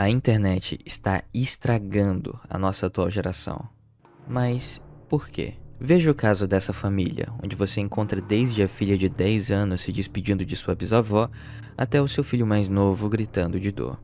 A internet está estragando a nossa atual geração. Mas por quê? Veja o caso dessa família, onde você encontra desde a filha de 10 anos se despedindo de sua bisavó, até o seu filho mais novo gritando de dor.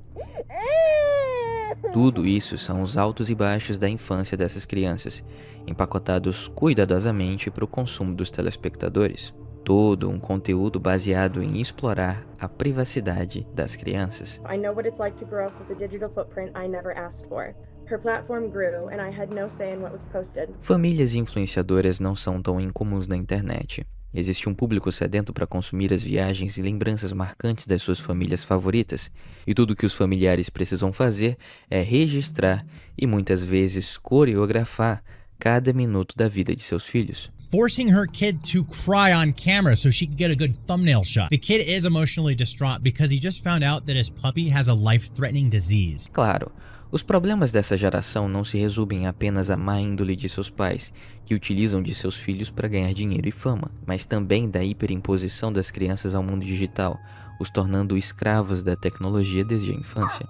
Tudo isso são os altos e baixos da infância dessas crianças, empacotados cuidadosamente para o consumo dos telespectadores. Todo um conteúdo baseado em explorar a privacidade das crianças. I know what it's like to grow up with a digital footprint I never asked for. Her platform grew and I had no say in what was posted. Famílias influenciadoras não são tão incomuns na internet. Existe um público sedento para consumir as viagens e lembranças marcantes das suas famílias favoritas, e tudo que os familiares precisam fazer é registrar e muitas vezes coreografar cada minuto da vida de seus filhos. Forcing her kid to cry on camera so she could get a good thumbnail shot. The kid is emotionally distraught because he just found out that his puppy has a life-threatening disease. Claro, os problemas dessa geração não se resumem apenas à má índole de seus pais, que utilizam de seus filhos para ganhar dinheiro e fama, mas também da hiperimposição das crianças ao mundo digital, os tornando escravos da tecnologia desde a infância.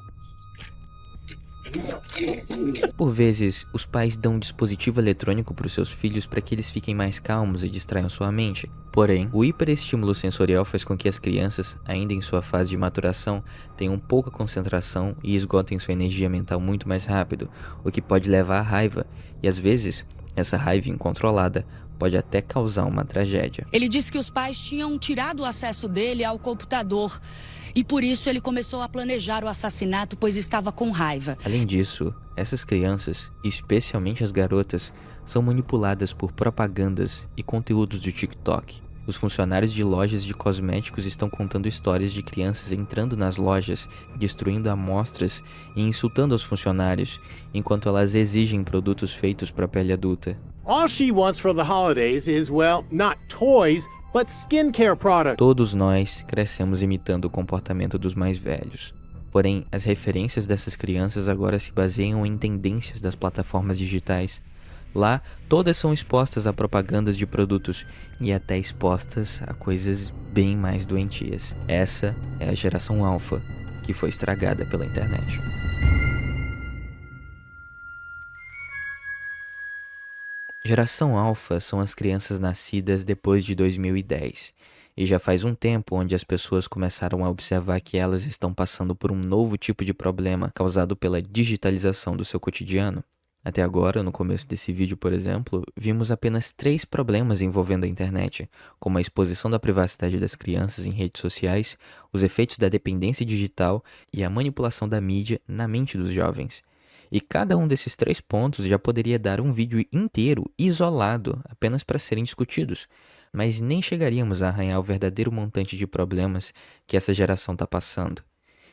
Por vezes, os pais dão um dispositivo eletrônico para os seus filhos para que eles fiquem mais calmos e distraiam sua mente. Porém, o hiperestímulo sensorial faz com que as crianças, ainda em sua fase de maturação, tenham pouca concentração e esgotem sua energia mental muito mais rápido, o que pode levar à raiva, e às vezes, essa raiva incontrolada pode até causar uma tragédia. Ele disse que os pais tinham tirado o acesso dele ao computador e por isso ele começou a planejar o assassinato, pois estava com raiva. Além disso, essas crianças, especialmente as garotas, são manipuladas por propagandas e conteúdos do TikTok. Os funcionários de lojas de cosméticos estão contando histórias de crianças entrando nas lojas, destruindo amostras e insultando os funcionários, enquanto elas exigem produtos feitos para a pele adulta. All she wants for the holidays is, well, not toys, but skincare products. Todos nós crescemos imitando o comportamento dos mais velhos. Porém, as referências dessas crianças agora se baseiam em tendências das plataformas digitais. Lá, todas são expostas a propagandas de produtos e até expostas a coisas bem mais doentias. Essa é a geração alfa, que foi estragada pela internet. Geração alfa são as crianças nascidas depois de 2010, e já faz um tempo onde as pessoas começaram a observar que elas estão passando por um novo tipo de problema causado pela digitalização do seu cotidiano. Até agora, no começo desse vídeo, por exemplo, vimos apenas 3 problemas envolvendo a internet, como a exposição da privacidade das crianças em redes sociais, os efeitos da dependência digital e a manipulação da mídia na mente dos jovens. E cada um desses 3 pontos já poderia dar um vídeo inteiro, isolado, apenas para serem discutidos, mas nem chegaríamos a arranhar o verdadeiro montante de problemas que essa geração está passando.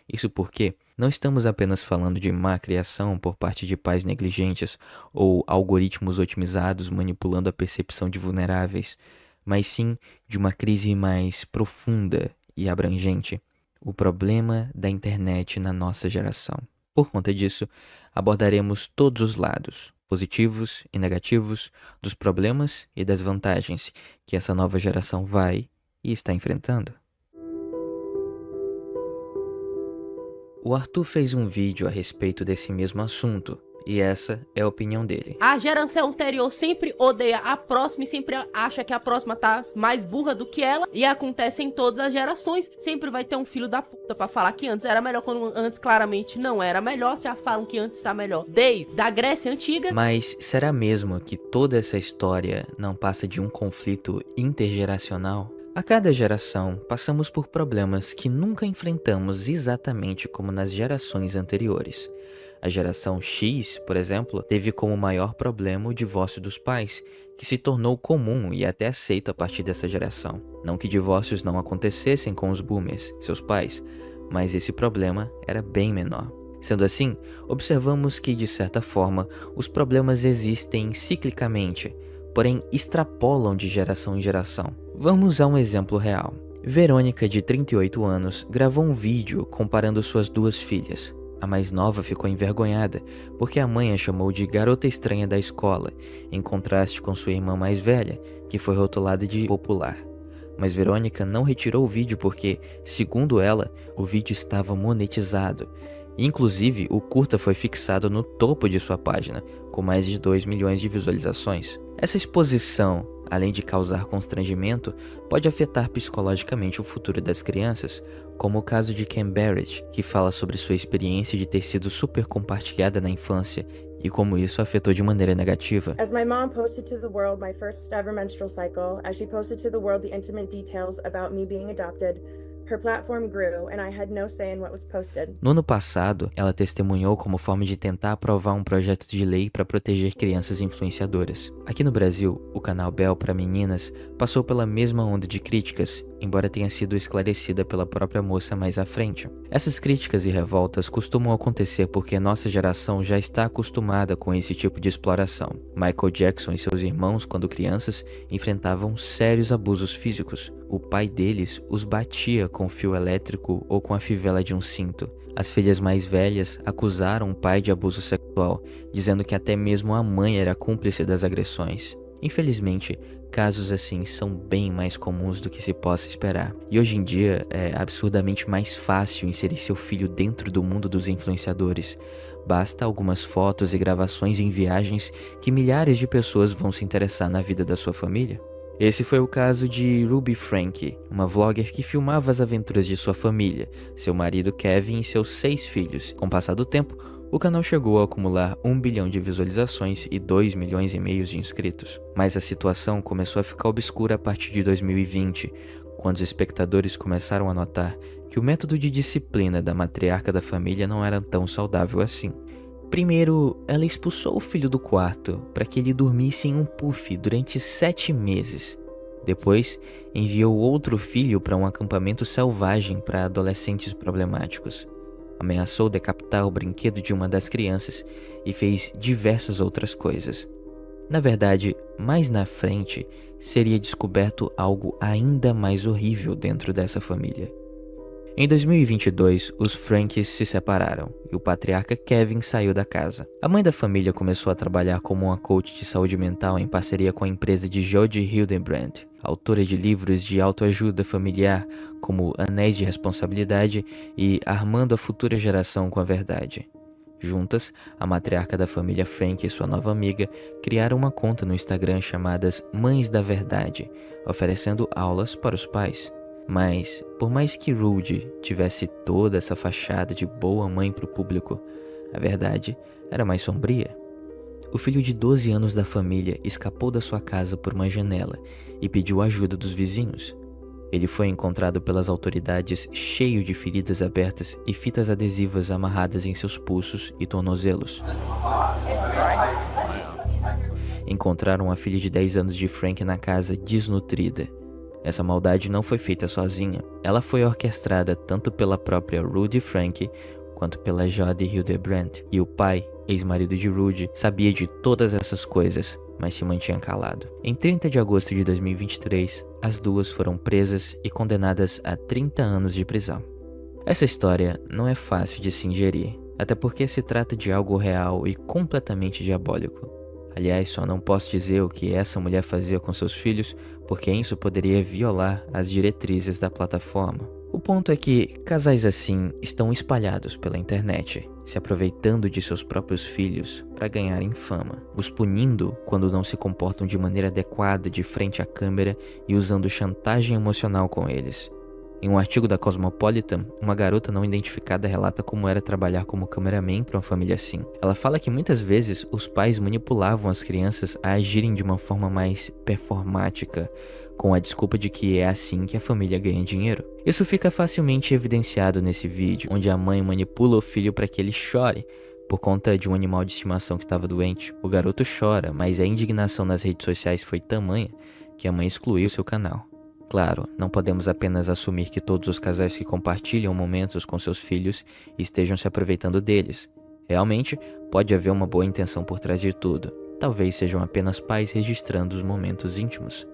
Isso porque não estamos apenas falando de má criação por parte de pais negligentes ou algoritmos otimizados manipulando a percepção de vulneráveis, mas sim de uma crise mais profunda e abrangente, o problema da internet na nossa geração. Por conta disso, abordaremos todos os lados, positivos e negativos, dos problemas e das vantagens que essa nova geração vai e está enfrentando. O Arthur fez um vídeo a respeito desse mesmo assunto, e essa é a opinião dele. A geração anterior sempre odeia a próxima e sempre acha que a próxima tá mais burra do que ela. E acontece em todas as gerações. Sempre vai ter um filho da puta pra falar que antes era melhor, quando antes claramente não era melhor. Já falam que antes tá melhor desde a Grécia Antiga. Mas será mesmo que toda essa história não passa de um conflito intergeracional? A cada geração, passamos por problemas que nunca enfrentamos exatamente como nas gerações anteriores. A geração X, por exemplo, teve como maior problema o divórcio dos pais, que se tornou comum e até aceito a partir dessa geração. Não que divórcios não acontecessem com os boomers, seus pais, mas esse problema era bem menor. Sendo assim, observamos que, de certa forma, os problemas existem ciclicamente, porém extrapolam de geração em geração. Vamos a um exemplo real. Verônica, de 38 anos, gravou um vídeo comparando suas 2 filhas. A mais nova ficou envergonhada, porque a mãe a chamou de garota estranha da escola, em contraste com sua irmã mais velha, que foi rotulada de popular. Mas Verônica não retirou o vídeo porque, segundo ela, o vídeo estava monetizado, Inclusive, o curta foi fixado no topo de sua página, com mais de 2 milhões de visualizações. Essa exposição, além de causar constrangimento, pode afetar psicologicamente o futuro das crianças, como o caso de Ken Barrett, que fala sobre sua experiência de ter sido super compartilhada na infância e como isso afetou de maneira negativa. As my mom posted to the world my first ever menstrual cycle, as she posted to the world the intimate details about me being adopted, her platform grew and I had no say in what was posted. No ano passado, ela testemunhou como forma de tentar aprovar um projeto de lei para proteger crianças influenciadoras. Aqui no Brasil, o canal Bell para meninas passou pela mesma onda de críticas, embora tenha sido esclarecida pela própria moça mais à frente. Essas críticas e revoltas costumam acontecer porque nossa geração já está acostumada com esse tipo de exploração. Michael Jackson e seus irmãos, quando crianças, enfrentavam sérios abusos físicos. O pai deles os batia com fio elétrico ou com a fivela de um cinto. As filhas mais velhas acusaram o pai de abuso sexual, dizendo que até mesmo a mãe era cúmplice das agressões. Infelizmente, casos assim são bem mais comuns do que se possa esperar. E hoje em dia é absurdamente mais fácil inserir seu filho dentro do mundo dos influenciadores. Basta algumas fotos e gravações em viagens que milhares de pessoas vão se interessar na vida da sua família. Esse foi o caso de Ruby Frank, uma vlogger que filmava as aventuras de sua família, seu marido Kevin e seus 6 filhos. Com o passar do tempo, o canal chegou a acumular 1 bilhão de visualizações e 2 milhões e meio de inscritos. Mas a situação começou a ficar obscura a partir de 2020, quando os espectadores começaram a notar que o método de disciplina da matriarca da família não era tão saudável assim. Primeiro, ela expulsou o filho do quarto para que ele dormisse em um puff durante 7 meses. Depois, enviou outro filho para um acampamento selvagem para adolescentes problemáticos. Ameaçou decapitar o brinquedo de uma das crianças e fez diversas outras coisas. Na verdade, mais na frente, seria descoberto algo ainda mais horrível dentro dessa família. Em 2022, os Franks se separaram e o patriarca Kevin saiu da casa. A mãe da família começou a trabalhar como uma coach de saúde mental em parceria com a empresa de Jodie Hildebrand, autora de livros de autoajuda familiar como Anéis de Responsabilidade e Armando a Futura Geração com a Verdade. Juntas, a matriarca da família Frank e sua nova amiga criaram uma conta no Instagram chamada Mães da Verdade, oferecendo aulas para os pais. Mas, por mais que Rudy tivesse toda essa fachada de boa mãe para o público, a verdade era mais sombria. O filho de 12 anos da família escapou da sua casa por uma janela e pediu ajuda dos vizinhos. Ele foi encontrado pelas autoridades cheio de feridas abertas e fitas adesivas amarradas em seus pulsos e tornozelos. Encontraram a filha de 10 anos de Frank na casa desnutrida. Essa maldade não foi feita sozinha. Ela foi orquestrada tanto pela própria Rudy Frank quanto pela Jodie Hildebrand. E o pai, ex-marido de Rudy, sabia de todas essas coisas, mas se mantinha calado. Em 30 de agosto de 2023, as duas foram presas e condenadas a 30 anos de prisão. Essa história não é fácil de se ingerir, até porque se trata de algo real e completamente diabólico. Aliás, só não posso dizer o que essa mulher fazia com seus filhos, porque isso poderia violar as diretrizes da plataforma. O ponto é que casais assim estão espalhados pela internet, se aproveitando de seus próprios filhos para ganharem fama, os punindo quando não se comportam de maneira adequada de frente à câmera e usando chantagem emocional com eles. Em um artigo da Cosmopolitan, uma garota não identificada relata como era trabalhar como cameraman para uma família assim. Ela fala que muitas vezes os pais manipulavam as crianças a agirem de uma forma mais performática, com a desculpa de que é assim que a família ganha dinheiro. Isso fica facilmente evidenciado nesse vídeo, onde a mãe manipula o filho para que ele chore por conta de um animal de estimação que estava doente. O garoto chora, mas a indignação nas redes sociais foi tamanha que a mãe excluiu seu canal. Claro, não podemos apenas assumir que todos os casais que compartilham momentos com seus filhos estejam se aproveitando deles. Realmente, pode haver uma boa intenção por trás de tudo. Talvez sejam apenas pais registrando os momentos íntimos.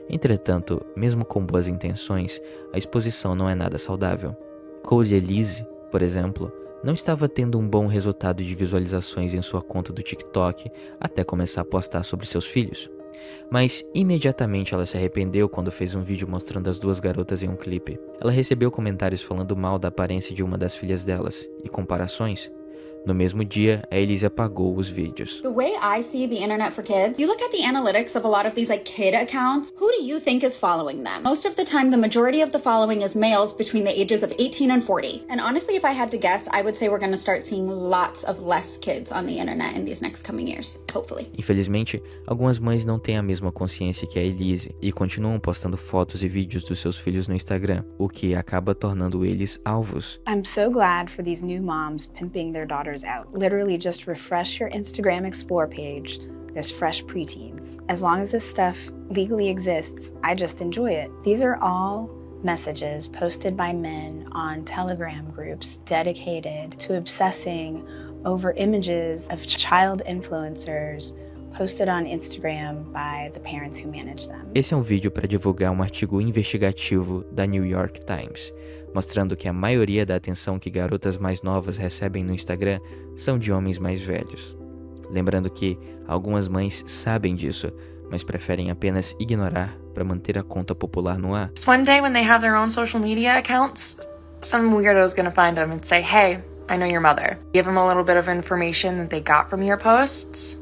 Entretanto, mesmo com boas intenções, a exposição não é nada saudável. Cole Elise, por exemplo, não estava tendo um bom resultado de visualizações em sua conta do TikTok até começar a postar sobre seus filhos. Mas imediatamente ela se arrependeu quando fez um vídeo mostrando as duas garotas em um clipe. Ela recebeu comentários falando mal da aparência de uma das filhas delas e comparações. No mesmo dia, a Elise apagou os vídeos. The way I see the internet for kids, you look at the analytics of a lot of these kid accounts. Who do you think is following them? Most of the time, the majority of the following is males between the ages of 18 and 40. And honestly, if I had to guess, I would say we're going to start seeing lots of less kids on the internet in these next coming years, hopefully. Infelizmente, algumas mães não têm a mesma consciência que a Elise e continuam postando fotos e vídeos dos seus filhos no Instagram, o que acaba tornando eles alvos. I'm so glad for these new moms pimping their daughters out. Literally just refresh your Instagram Explore page. There's fresh preteens. As long as this stuff legally exists, I just enjoy it. These are all messages posted by men on Telegram groups dedicated to obsessing over images of child influencers posted on Instagram by the parents who manage them. Esse é um vídeo para divulgar um artigo investigativo da New York Times, mostrando que a maioria da atenção que garotas mais novas recebem no Instagram são de homens mais velhos. Lembrando que algumas mães sabem disso, mas preferem apenas ignorar para manter a conta popular no ar. One day when they have their own social media accounts, some weirdo's gonna find them and say, "Hey, I know your mother." Give them a little bit of information that they got from your posts.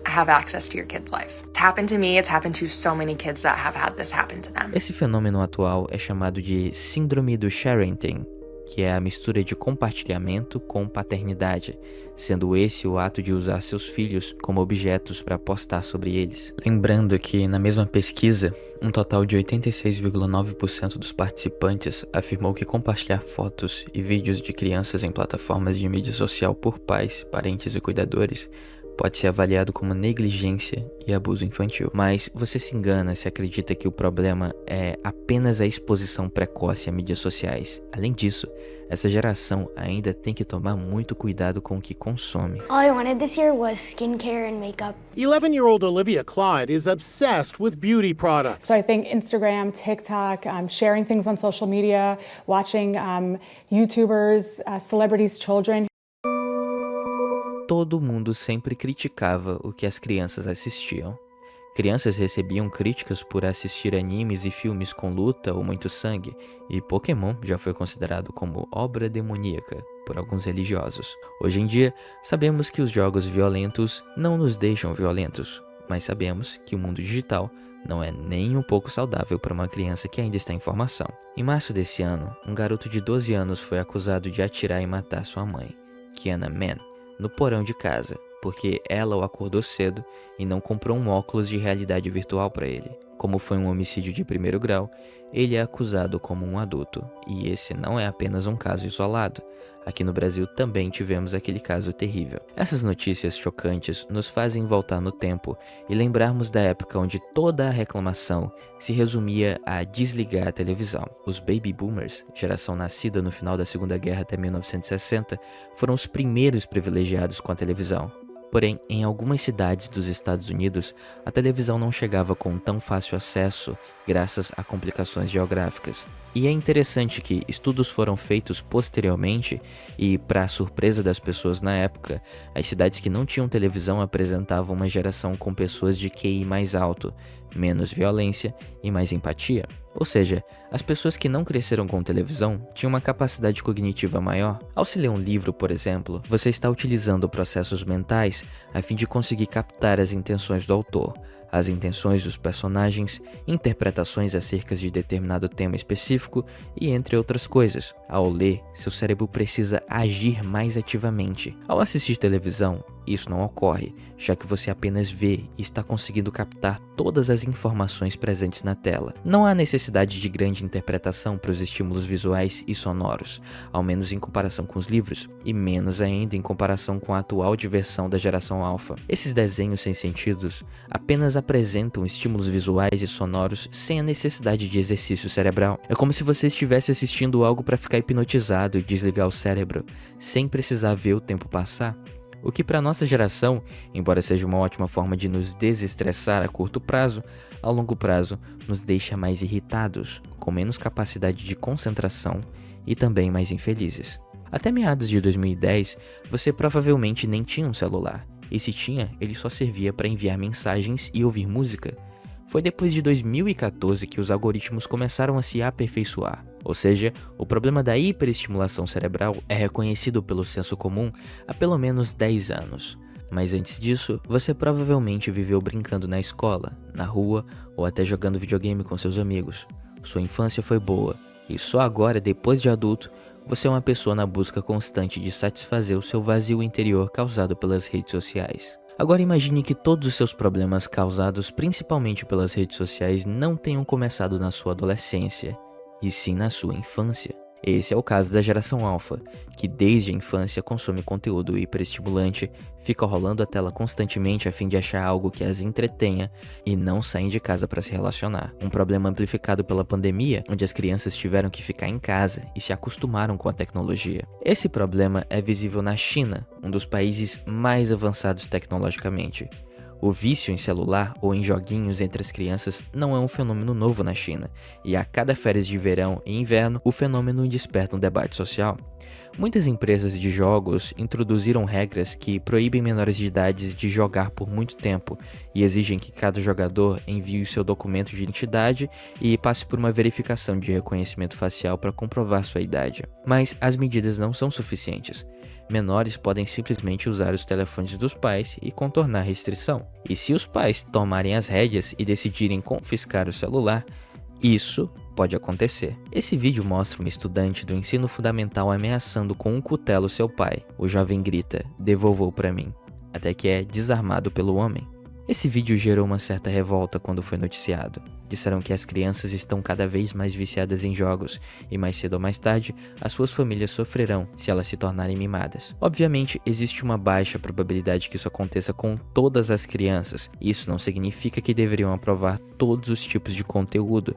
I have access to your kid's life. It's happened to me, it's happened to so many kids that have had this happen to them. Esse fenômeno atual é chamado de síndrome do sharenting, que é a mistura de compartilhamento com paternidade, sendo esse o ato de usar seus filhos como objetos para postar sobre eles. Lembrando que, na mesma pesquisa, um total de 86,9% dos participantes afirmou que compartilhar fotos e vídeos de crianças em plataformas de mídia social por pais, parentes e cuidadores pode ser avaliado como negligência e abuso infantil. Mas você se engana se acredita que o problema é apenas a exposição precoce a mídias sociais. Além disso, essa geração ainda tem que tomar muito cuidado com o que consome. All I wanted this year was skincare and makeup. 11-year-old Olivia Clyde is obsessed with beauty products. So I think Instagram, TikTok, sharing things on social media, watching YouTubers, celebrities' children. Todo mundo sempre criticava o que as crianças assistiam. Crianças recebiam críticas por assistir animes e filmes com luta ou muito sangue, e Pokémon já foi considerado como obra demoníaca por alguns religiosos. Hoje em dia, sabemos que os jogos violentos não nos deixam violentos, mas sabemos que o mundo digital não é nem um pouco saudável para uma criança que ainda está em formação. Em março desse ano, um garoto de 12 anos foi acusado de atirar e matar sua mãe, Kiana Mann, no porão de casa, porque ela o acordou cedo e não comprou um óculos de realidade virtual para ele. Como foi um homicídio de primeiro grau, ele é acusado como um adulto, e esse não é apenas um caso isolado. Aqui no Brasil também tivemos aquele caso terrível. Essas notícias chocantes nos fazem voltar no tempo e lembrarmos da época onde toda a reclamação se resumia a desligar a televisão. Os baby boomers, geração nascida no final da Segunda Guerra até 1960, foram os primeiros privilegiados com a televisão. Porém, em algumas cidades dos Estados Unidos, a televisão não chegava com tão fácil acesso graças a complicações geográficas. E é interessante que estudos foram feitos posteriormente e, para a surpresa das pessoas na época, as cidades que não tinham televisão apresentavam uma geração com pessoas de QI mais alto, menos violência e mais empatia. Ou seja, as pessoas que não cresceram com televisão tinham uma capacidade cognitiva maior. Ao se ler um livro, por exemplo, você está utilizando processos mentais a fim de conseguir captar as intenções do autor, as intenções dos personagens, interpretações acerca de determinado tema específico e entre outras coisas. Ao ler, seu cérebro precisa agir mais ativamente. Ao assistir televisão, isso não ocorre, já que você apenas vê e está conseguindo captar todas as informações presentes na tela. Não há necessidade de grande interpretação para os estímulos visuais e sonoros, ao menos em comparação com os livros, e menos ainda em comparação com a atual diversão da geração alfa. Esses desenhos sem sentidos apenas apresentam estímulos visuais e sonoros sem a necessidade de exercício cerebral. É como se você estivesse assistindo algo para ficar hipnotizado e desligar o cérebro, sem precisar ver o tempo passar. O que para nossa geração, embora seja uma ótima forma de nos desestressar a curto prazo, a longo prazo nos deixa mais irritados, com menos capacidade de concentração e também mais infelizes. Até meados de 2010, você provavelmente nem tinha um celular, e se tinha, ele só servia para enviar mensagens e ouvir música. Foi depois de 2014 que os algoritmos começaram a se aperfeiçoar. Ou seja, o problema da hiperestimulação cerebral é reconhecido pelo senso comum há pelo menos 10 anos. Mas antes disso, você provavelmente viveu brincando na escola, na rua ou até jogando videogame com seus amigos. Sua infância foi boa, e só agora, depois de adulto, você é uma pessoa na busca constante de satisfazer o seu vazio interior causado pelas redes sociais. Agora imagine que todos os seus problemas causados principalmente pelas redes sociais não tenham começado na sua adolescência, e sim na sua infância. Esse é o caso da geração alfa, que desde a infância consome conteúdo hiperestimulante, fica rolando a tela constantemente a fim de achar algo que as entretenha e não saem de casa para se relacionar. Um problema amplificado pela pandemia, onde as crianças tiveram que ficar em casa e se acostumaram com a tecnologia. Esse problema é visível na China, um dos países mais avançados tecnologicamente. O vício em celular ou em joguinhos entre as crianças não é um fenômeno novo na China, e a cada férias de verão e inverno o fenômeno desperta um debate social. Muitas empresas de jogos introduziram regras que proíbem menores de idade de jogar por muito tempo e exigem que cada jogador envie o seu documento de identidade e passe por uma verificação de reconhecimento facial para comprovar sua idade. Mas as medidas não são suficientes. Menores podem simplesmente usar os telefones dos pais e contornar a restrição. E se os pais tomarem as rédeas e decidirem confiscar o celular, isso pode acontecer. Esse vídeo mostra uma estudante do ensino fundamental ameaçando com um cutelo seu pai. O jovem grita: "Devolveu para mim", até que é desarmado pelo homem. Esse vídeo gerou uma certa revolta quando foi noticiado. Disseram que as crianças estão cada vez mais viciadas em jogos e mais cedo ou mais tarde, as suas famílias sofrerão se elas se tornarem mimadas. Obviamente, existe uma baixa probabilidade que isso aconteça com todas as crianças. Isso não significa que deveriam aprovar todos os tipos de conteúdo,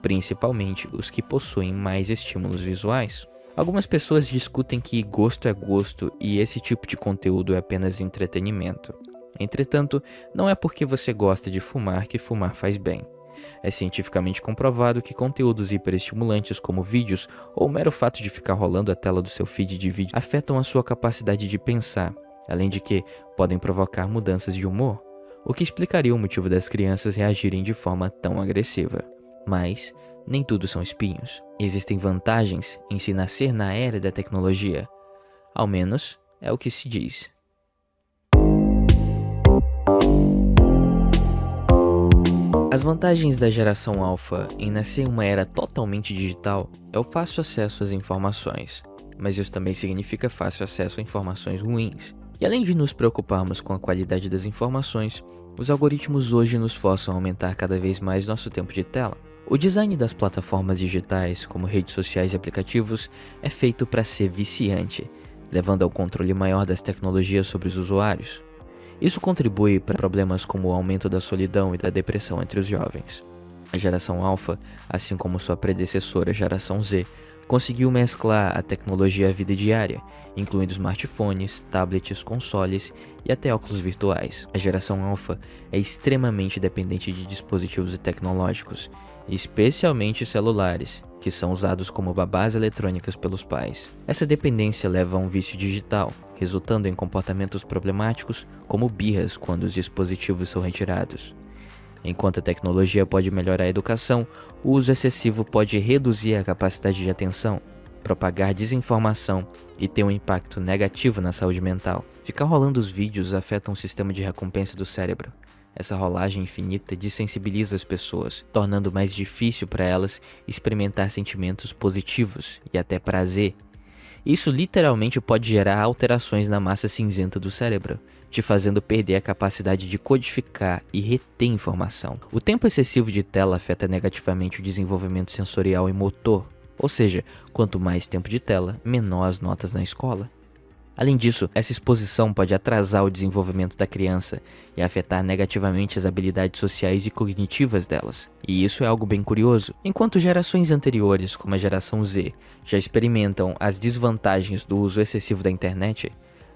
principalmente os que possuem mais estímulos visuais. Algumas pessoas discutem que gosto é gosto e esse tipo de conteúdo é apenas entretenimento. Entretanto, não é porque você gosta de fumar que fumar faz bem. É cientificamente comprovado que conteúdos hiperestimulantes como vídeos ou o mero fato de ficar rolando a tela do seu feed de vídeo afetam a sua capacidade de pensar, além de que podem provocar mudanças de humor, o que explicaria o motivo das crianças reagirem de forma tão agressiva. Mas nem tudo são espinhos. Existem vantagens em se nascer na era da tecnologia. Ao menos é o que se diz. As vantagens da geração alfa em nascer em uma era totalmente digital é o fácil acesso às informações, mas isso também significa fácil acesso a informações ruins. E além de nos preocuparmos com a qualidade das informações, os algoritmos hoje nos forçam a aumentar cada vez mais nosso tempo de tela. O design das plataformas digitais, como redes sociais e aplicativos, é feito para ser viciante, levando ao controle maior das tecnologias sobre os usuários. Isso contribui para problemas como o aumento da solidão e da depressão entre os jovens. A geração alfa, assim como sua predecessora, a geração Z, conseguiu mesclar a tecnologia à vida diária, incluindo smartphones, tablets, consoles e até óculos virtuais. A geração alfa é extremamente dependente de dispositivos tecnológicos, especialmente celulares, que são usados como babás eletrônicas pelos pais. Essa dependência leva a um vício digital, resultando em comportamentos problemáticos como birras quando os dispositivos são retirados. Enquanto a tecnologia pode melhorar a educação, o uso excessivo pode reduzir a capacidade de atenção, propagar desinformação e ter um impacto negativo na saúde mental. Ficar rolando os vídeos afeta um sistema de recompensa do cérebro. Essa rolagem infinita desensibiliza as pessoas, tornando mais difícil para elas experimentar sentimentos positivos e até prazer. Isso literalmente pode gerar alterações na massa cinzenta do cérebro, te fazendo perder a capacidade de codificar e reter informação. O tempo excessivo de tela afeta negativamente o desenvolvimento sensorial e motor, ou seja, quanto mais tempo de tela, menor as notas na escola. Além disso, essa exposição pode atrasar o desenvolvimento da criança e afetar negativamente as habilidades sociais e cognitivas delas. E isso é algo bem curioso. Enquanto gerações anteriores, como a geração Z, já experimentam as desvantagens do uso excessivo da internet,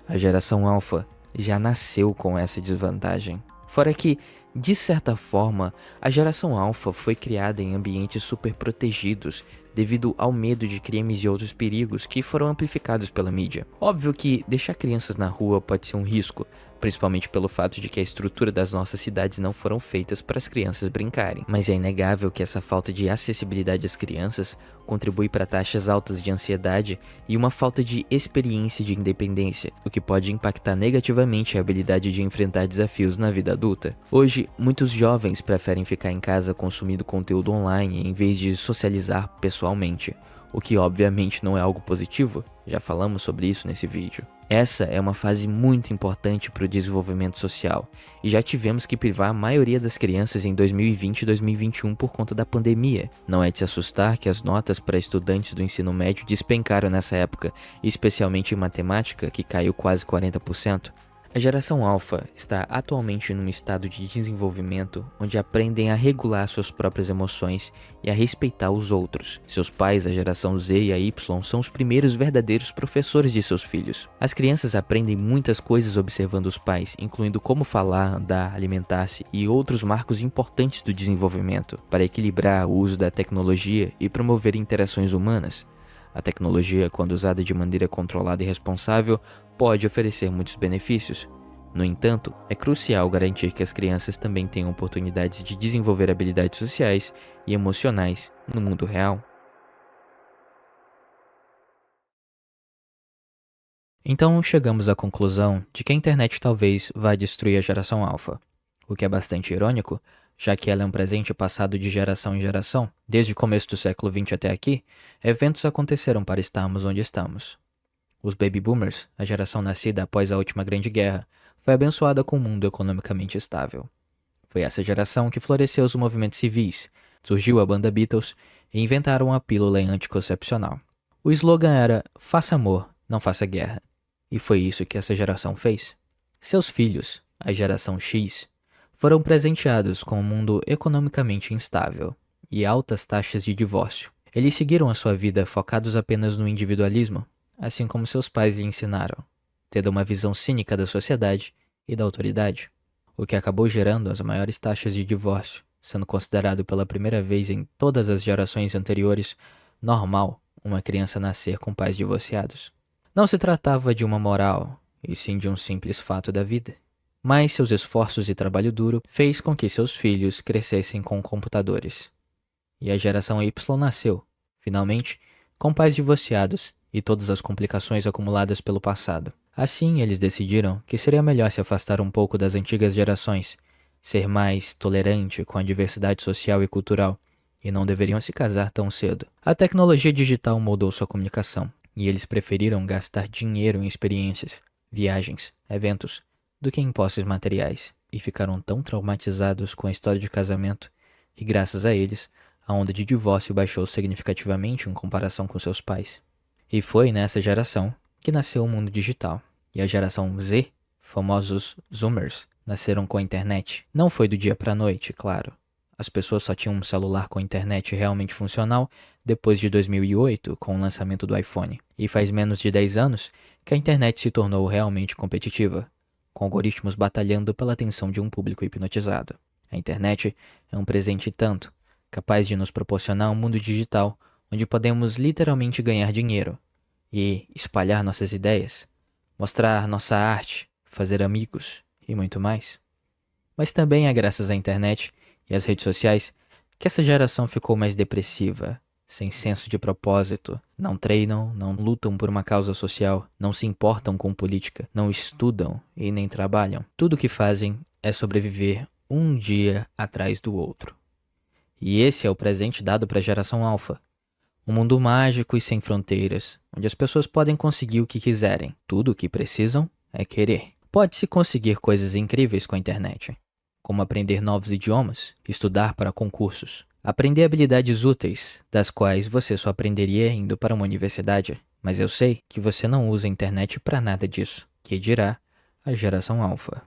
a geração alfa já nasceu com essa desvantagem. Fora que, de certa forma, a geração alfa foi criada em ambientes super protegidos, devido ao medo de crimes e outros perigos que foram amplificados pela mídia. Óbvio que deixar crianças na rua pode ser um risco, principalmente pelo fato de que a estrutura das nossas cidades não foram feitas para as crianças brincarem. Mas é inegável que essa falta de acessibilidade às crianças contribui para taxas altas de ansiedade e uma falta de experiência de independência, o que pode impactar negativamente a habilidade de enfrentar desafios na vida adulta. Hoje, muitos jovens preferem ficar em casa consumindo conteúdo online em vez de socializar pessoalmente, o que obviamente não é algo positivo, já falamos sobre isso nesse vídeo. Essa é uma fase muito importante para o desenvolvimento social, e já tivemos que privar a maioria das crianças em 2020 e 2021 por conta da pandemia. Não é de se assustar que as notas para estudantes do ensino médio despencaram nessa época, especialmente em matemática, que caiu quase 40%. A geração Alpha está atualmente num estado de desenvolvimento onde aprendem a regular suas próprias emoções e a respeitar os outros. Seus pais, a geração Z e a Y, são os primeiros verdadeiros professores de seus filhos. As crianças aprendem muitas coisas observando os pais, incluindo como falar, andar, alimentar-se e outros marcos importantes do desenvolvimento, para equilibrar o uso da tecnologia e promover interações humanas. A tecnologia, quando usada de maneira controlada e responsável, pode oferecer muitos benefícios. No entanto, é crucial garantir que as crianças também tenham oportunidades de desenvolver habilidades sociais e emocionais no mundo real. Então, chegamos à conclusão de que a internet talvez vá destruir a geração Alpha, o que é bastante irônico, já que ela é um presente passado de geração em geração. Desde o começo do século XX até aqui, eventos aconteceram para estarmos onde estamos. Os Baby Boomers, a geração nascida após a última Grande Guerra, foi abençoada com um mundo economicamente estável. Foi essa geração que floresceu os movimentos civis, surgiu a banda Beatles e inventaram a pílula anticoncepcional. O slogan era "Faça amor, não faça guerra", e foi isso que essa geração fez. Seus filhos, a geração X, foram presenteados com um mundo economicamente instável e altas taxas de divórcio. Eles seguiram a sua vida focados apenas no individualismo, assim como seus pais lhe ensinaram, tendo uma visão cínica da sociedade e da autoridade, o que acabou gerando as maiores taxas de divórcio, sendo considerado pela primeira vez em todas as gerações anteriores normal uma criança nascer com pais divorciados. Não se tratava de uma moral, e sim de um simples fato da vida. Mas seus esforços e trabalho duro fez com que seus filhos crescessem com computadores. E a geração Y nasceu, finalmente, com pais divorciados e todas as complicações acumuladas pelo passado. Assim, eles decidiram que seria melhor se afastar um pouco das antigas gerações, ser mais tolerante com a diversidade social e cultural, e não deveriam se casar tão cedo. A tecnologia digital moldou sua comunicação, e eles preferiram gastar dinheiro em experiências, viagens, eventos, do que em posses materiais, e ficaram tão traumatizados com a história de casamento que, graças a eles, a onda de divórcio baixou significativamente em comparação com seus pais. E foi nessa geração que nasceu o mundo digital, e a geração Z, famosos Zoomers, nasceram com a internet. Não foi do dia para a noite, claro. As pessoas só tinham um celular com internet realmente funcional depois de 2008, com o lançamento do iPhone. E faz menos de 10 anos que a internet se tornou realmente competitiva, com algoritmos batalhando pela atenção de um público hipnotizado. A internet é um presente tanto, capaz de nos proporcionar um mundo digital onde podemos literalmente ganhar dinheiro e espalhar nossas ideias, mostrar nossa arte, fazer amigos e muito mais. Mas também é graças à internet e às redes sociais que essa geração ficou mais depressiva, sem senso de propósito, não treinam, não lutam por uma causa social, não se importam com política, não estudam e nem trabalham. Tudo o que fazem é sobreviver um dia atrás do outro. E esse é o presente dado para a geração Alpha. Um mundo mágico e sem fronteiras, onde as pessoas podem conseguir o que quiserem. Tudo o que precisam é querer. Pode-se conseguir coisas incríveis com a internet, como aprender novos idiomas, estudar para concursos, aprender habilidades úteis, das quais você só aprenderia indo para uma universidade. Mas eu sei que você não usa a internet para nada disso, que dirá a geração Alpha.